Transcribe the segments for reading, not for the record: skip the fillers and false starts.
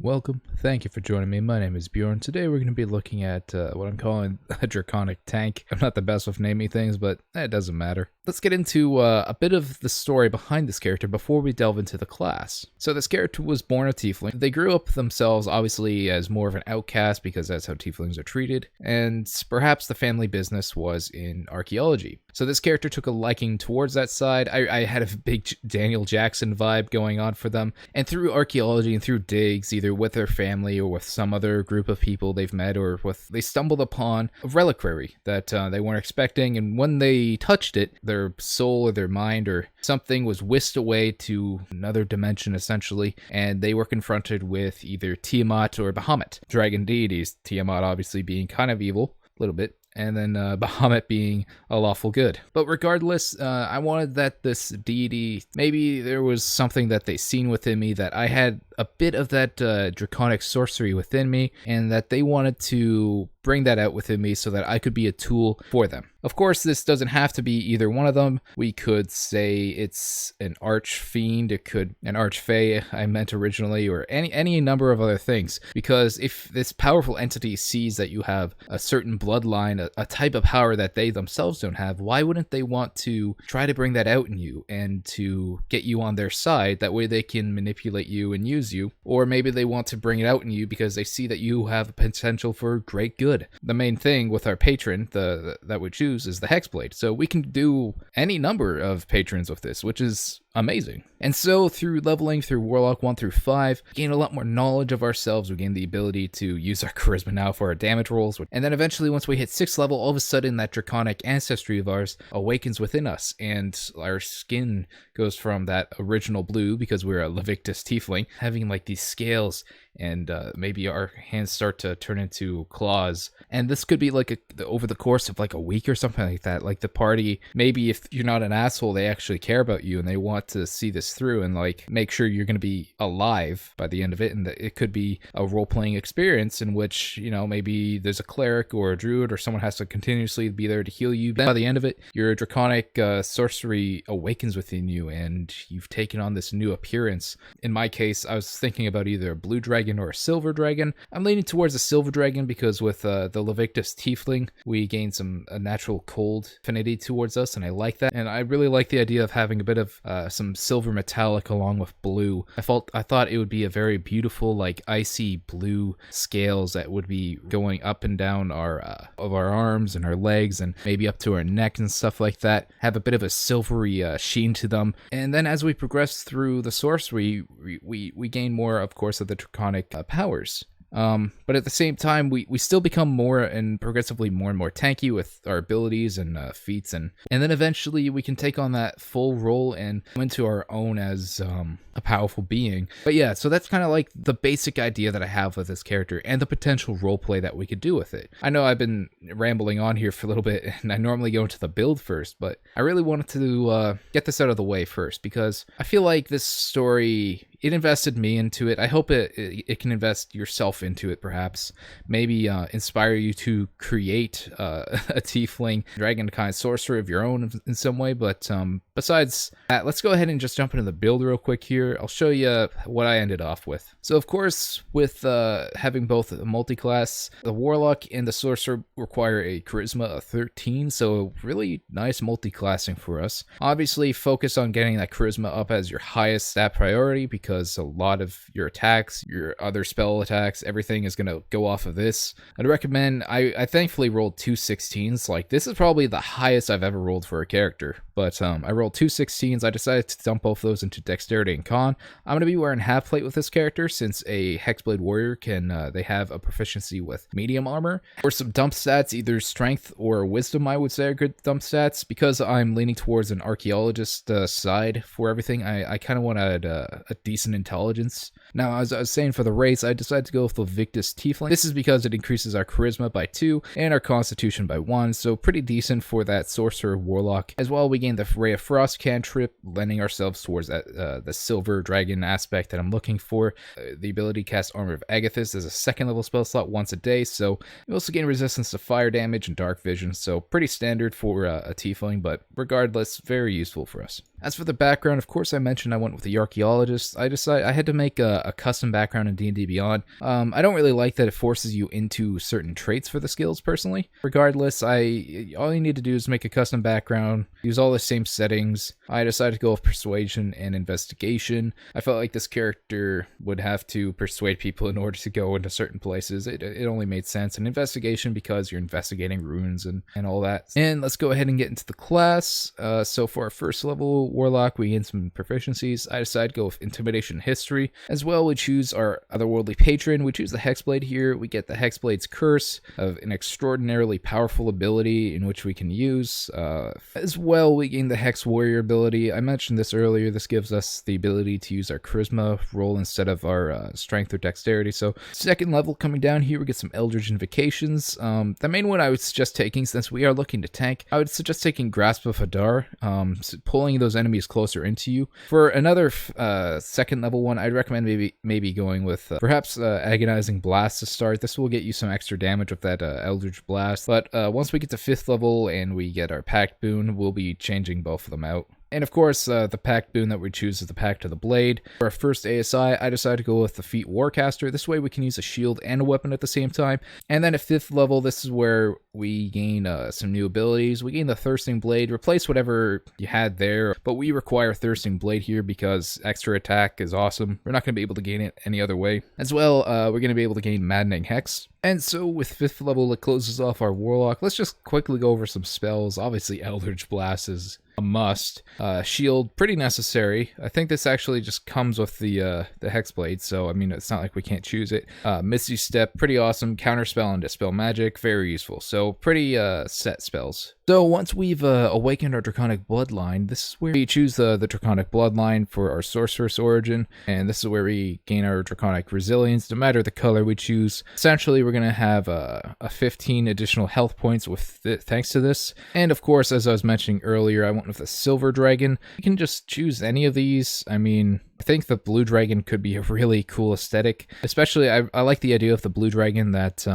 Welcome. Thank you for joining me. My name is Bjorn. Today we're going to be looking at what I'm calling a draconic tank. I'm not the best with naming things, but it doesn't matter. Let's get into a bit of the story behind this character before we delve into the class. So this character was born a tiefling. They grew up themselves obviously as more of an outcast because that's how tieflings are treated, and perhaps the family business was in archaeology. So this character took a liking towards that side. I had a big Daniel Jackson vibe going on for them, and through archaeology and through digs, either with their family or with some other group of people they've met, or they stumbled upon a reliquary that they weren't expecting, and when they touched it, their soul or their mind or something was whisked away to another dimension essentially, and they were confronted with either Tiamat or Bahamut, dragon deities. Tiamat obviously being kind of evil, a little bit, and then Bahamut being a lawful good. But regardless, I wanted that this deity, maybe there was something that they seen within me, that I had a bit of that draconic sorcery within me, and that they wanted to bring that out within me so that I could be a tool for them. Of course, this doesn't have to be either one of them. We could say it's an archfiend, it could an archfey, I meant originally, or any number of other things. Because if this powerful entity sees that you have a certain bloodline, a type of power that they themselves don't have, why wouldn't they want to try to bring that out in you and to get you on their side? That way they can manipulate you and use you. Or maybe they want to bring it out in you because they see that you have a potential for great good. The main thing with our patron that we choose is the Hexblade. So we can do any number of patrons with this, which is amazing. And so through leveling through Warlock 1 through 5, we gain a lot more knowledge of ourselves. We gain the ability to use our charisma now for our damage rolls. And then eventually once we hit 6th level, all of a sudden that draconic ancestry of ours awakens within us, and our skin goes from that original blue, because we're a Levictus tiefling, having like these scales, and maybe our hands start to turn into claws. And this could be like over the course of like a week or something like that. Like the party, maybe if you're not an asshole, they actually care about you and they want to see this through and like make sure you're going to be alive by the end of it. And it could be a role-playing experience in which, you know, maybe there's a cleric or a druid or someone has to continuously be there to heal you. Then by the end of it, your draconic sorcery awakens within you and you've taken on this new appearance. In my case, I was thinking about either a blue dragon or a silver dragon. I'm leaning towards a silver dragon because with the Levictus tiefling, we gain a natural cold affinity towards us, and I like that. And I really like the idea of having a bit of some silver metallic along with blue. I thought it would be a very beautiful, like icy blue scales that would be going up and down of our arms and our legs and maybe up to our neck and stuff like that. Have a bit of a silvery sheen to them. And then as we progress through the sorcery, we gain more, of course, of the draconic powers. But at the same time, we still become more and progressively more and more tanky with our abilities and feats, and then eventually we can take on that full role and come into our own as a powerful being. But yeah, so that's kind of like the basic idea that I have with this character and the potential roleplay that we could do with it. I know I've been rambling on here for a little bit, and I normally go into the build first, but I really wanted to get this out of the way first because I feel like this story, it invested me into it. I hope it can invest yourself into it, perhaps. Maybe inspire you to create a tiefling dragon kind of sorcerer of your own in some way. But besides that, let's go ahead and just jump into the build real quick here. I'll show you what I ended off with. So of course, with having both a multi-class, the Warlock and the Sorcerer require a charisma of 13, so really nice multi-classing for us. Obviously, focus on getting that charisma up as your highest stat priority because a lot of your attacks, your other spell attacks, everything is going to go off of this. I'd recommend, I thankfully rolled 2 16s. Like, this is probably the highest I've ever rolled for a character, but I rolled 2 16s. I decided to dump both those into Dexterity and Con. I'm going to be wearing half plate with this character since a Hexblade Warrior they have a proficiency with medium armor. Or some dump stats, either Strength or Wisdom, I would say are good dump stats. Because I'm leaning towards an Archaeologist side for everything, I kind of wanted a decent intelligence. Now, as I was saying, for the race, I decided to go with the Levictus Tiefling. This is because it increases our Charisma by 2 and our Constitution by 1, so pretty decent for that Sorcerer Warlock. As well, we gain the Ray of Frost cantrip, lending ourselves towards that the Silver Dragon aspect that I'm looking for. The ability to cast Armor of Agathis as a 2nd level spell slot once a day, so we also gain resistance to fire damage and dark vision, so pretty standard for a Tiefling, but regardless, very useful for us. As for the background, of course I mentioned I went with the archaeologist. I decided I had to make a custom background in D&D Beyond. I don't really like that it forces you into certain traits for the skills personally. Regardless, all you need to do is make a custom background, use all the same settings. I decided to go with persuasion and investigation. I felt like this character would have to persuade people in order to go into certain places. It only made sense. And investigation because you're investigating ruins and all that. And let's go ahead and get into the class. So for our first level Warlock, we gain some proficiencies. I decided to go with Intimidation History. As well, we choose our Otherworldly Patron. We choose the Hexblade here. We get the Hexblade's Curse of an extraordinarily powerful ability in which we can use. As well, we gain the Hex Warrior ability. I mentioned this earlier. This gives us the ability to use our Charisma roll instead of our Strength or Dexterity. So second level coming down here, we get some Eldritch Invocations. The main one I would suggest taking, since we are looking to tank, I would suggest taking Grasp of Hadar, pulling those enemies closer into you. For another second level one, I'd recommend maybe going with perhaps Agonizing Blast to start. This will get you some extra damage with that Eldritch Blast, but once we get to 5th level and we get our Pact Boon, we'll be changing both of them out. And of course, the Pact Boon that we choose is the Pact of the Blade. For our first ASI, I decided to go with the Feat Warcaster. This way we can use a shield and a weapon at the same time. And then at 5th level, this is where we gain some new abilities. We gain the Thirsting Blade, replace whatever you had there, but we require Thirsting Blade here because extra attack is awesome. We're not going to be able to gain it any other way. As well, we're going to be able to gain Maddening Hex. And so with 5th level, it closes off our Warlock. Let's just quickly go over some spells. Obviously, Eldritch Blast is a must. Shield, pretty necessary. I think this actually just comes with the Hexblade, so I mean, it's not like we can't choose it. Misty Step, pretty awesome. Counterspell and Dispel Magic, very useful. So pretty set spells. So once we've awakened our Draconic Bloodline, this is where we choose the Draconic Bloodline for our Sorceress origin, and this is where we gain our Draconic Resilience, no matter the color we choose. Essentially, we're going to have a 15 additional health points thanks to this. And of course, as I was mentioning earlier, I went with the Silver Dragon. You can just choose any of these. I mean, I think the Blue Dragon could be a really cool aesthetic. Especially, I like the idea of the Blue Dragon that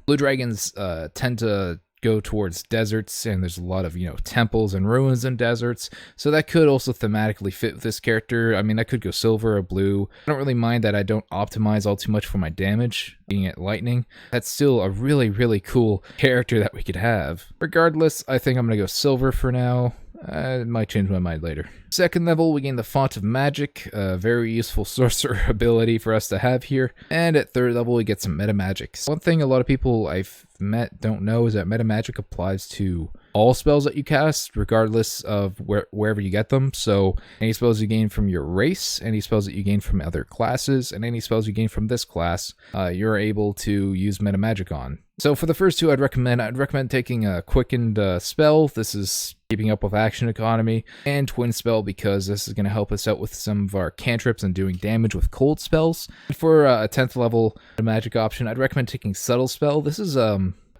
Blue Dragons tend to go towards deserts, and there's a lot of, temples and ruins in deserts, so that could also thematically fit with this character. I mean, I could go silver or blue. I don't really mind that I don't optimize all too much for my damage, being at lightning. That's still a really, really cool character that we could have. Regardless, I think I'm gonna go silver for now. I might change my mind later. Second level, we gain the Font of Magic, a very useful sorcerer ability for us to have here. And at 3rd level, we get some Meta Magic. One thing a lot of people I've met don't know is that Meta Magic applies to all spells that you cast, regardless of wherever you get them. So any spells you gain from your race, any spells that you gain from other classes, and any spells you gain from this class, you're able to use Meta Magic on. So for the first two, I'd recommend taking a Quickened Spell. This is keeping up with action economy, and Twin Spell because this is going to help us out with some of our cantrips and doing damage with cold spells. For a 10th level magic option, I'd recommend taking Subtle Spell. This is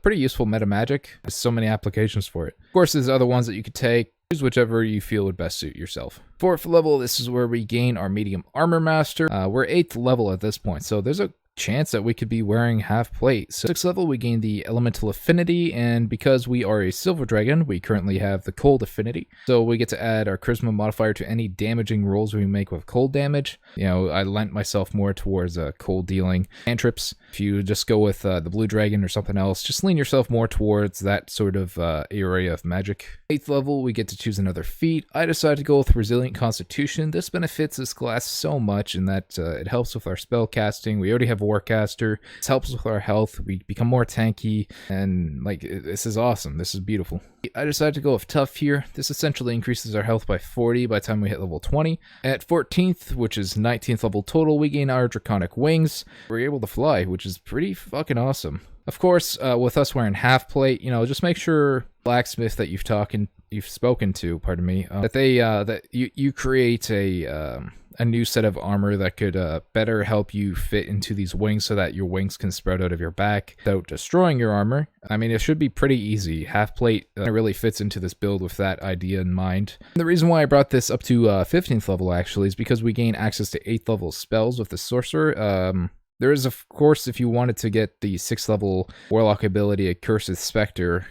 pretty useful meta magic. There's so many applications for it. Of course, there's other ones that you could take. Choose whichever you feel would best suit yourself. 4th level, this is where we gain our Medium Armor Master. We're 8th level at this point, so there's a chance that we could be wearing half plate. So 6th level, we gain the Elemental Affinity, and because we are a Silver Dragon, we currently have the Cold Affinity. So we get to add our Charisma modifier to any damaging rolls we make with cold damage. I lent myself more towards cold dealing cantrips. If you just go with the Blue Dragon or something else, just lean yourself more towards that sort of area of magic. 8th level, we get to choose another feat. I decided to go with Resilient Constitution. This benefits this class so much in that it helps with our spell casting. We already have Warcaster. This helps with our health. We become more tanky, and this is awesome. This is beautiful. I decided to go with Tough here. This essentially increases our health by 40 by the time we hit level 20. At 14th, which is 19th level total, we gain our Draconic Wings. We're able to fly, which is pretty fucking awesome. Of course, with us wearing half plate, just make sure blacksmith that you've spoken to, that you create a new set of armor that could better help you fit into these wings so that your wings can spread out of your back without destroying your armor. I mean, it should be pretty easy. Half plate really fits into this build with that idea in mind. And the reason why I brought this up to 15th level actually is because we gain access to 8th level spells with the sorcerer. There is, of course, if you wanted to get the 6th level Warlock ability, a Cursed Spectre,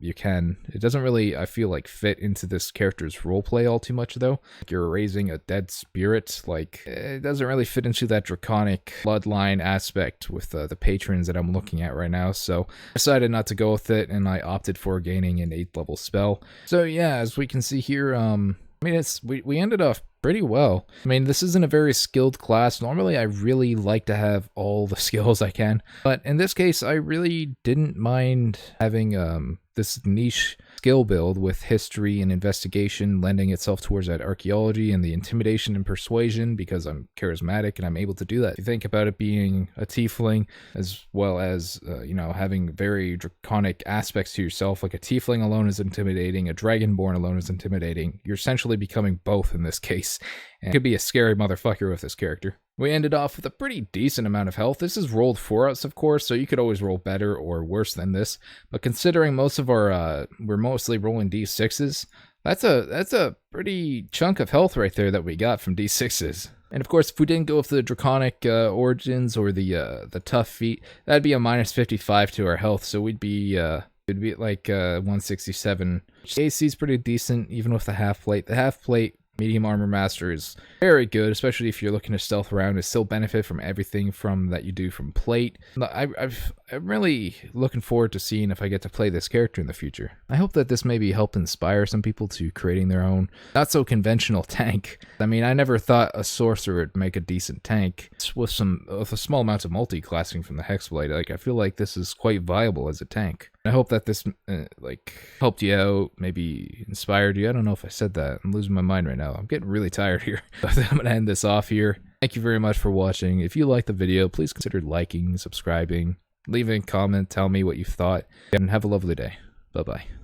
you can. It doesn't really, I feel like, fit into this character's roleplay all too much, though. Like, you're raising a dead spirit, like, it doesn't really fit into that draconic bloodline aspect with the patrons that I'm looking at right now, so I decided not to go with it, and I opted for gaining an 8th level spell. So yeah, as we can see here, I mean, we ended off pretty well. I mean, this isn't a very skilled class. Normally, I really like to have all the skills I can, but in this case, I really didn't mind having this niche skill build with history and investigation lending itself towards that archaeology and the intimidation and persuasion because I'm charismatic and I'm able to do that. If you think about it being a tiefling as well as, you know, having very draconic aspects to yourself, like a tiefling alone is intimidating, a dragonborn alone is intimidating. You're essentially becoming both in this case. And it could be a scary motherfucker with this character. We ended off with a pretty decent amount of health. This is rolled for us, of course, so you could always roll better or worse than this. But considering most of our, we're mostly rolling D6s, that's a pretty chunk of health right there that we got from D6s. And of course, if we didn't go with the draconic origins or the tough feat, that'd be a minus 55 to our health, so we'd be it'd be like 167. AC is pretty decent, even with the half plate. The half plate medium armor master is very good, especially if you're looking to stealth around and still benefit from everything from that you do from plate. I'm really looking forward to seeing if I get to play this character in the future. I hope that this maybe help inspire some people to creating their own not so conventional tank. I mean, I never thought a sorcerer would make a decent tank with a small amount of multi-classing from the hexblade. Like, I feel like this is quite viable as a tank. I hope that this like helped you out, maybe inspired you. I don't know if I said that. I'm losing my mind right now. I'm getting really tired here. But I'm going to end this off here. Thank you very much for watching. If you liked the video, please consider liking, subscribing, leaving a comment, tell me what you thought, and have a lovely day. Bye-bye.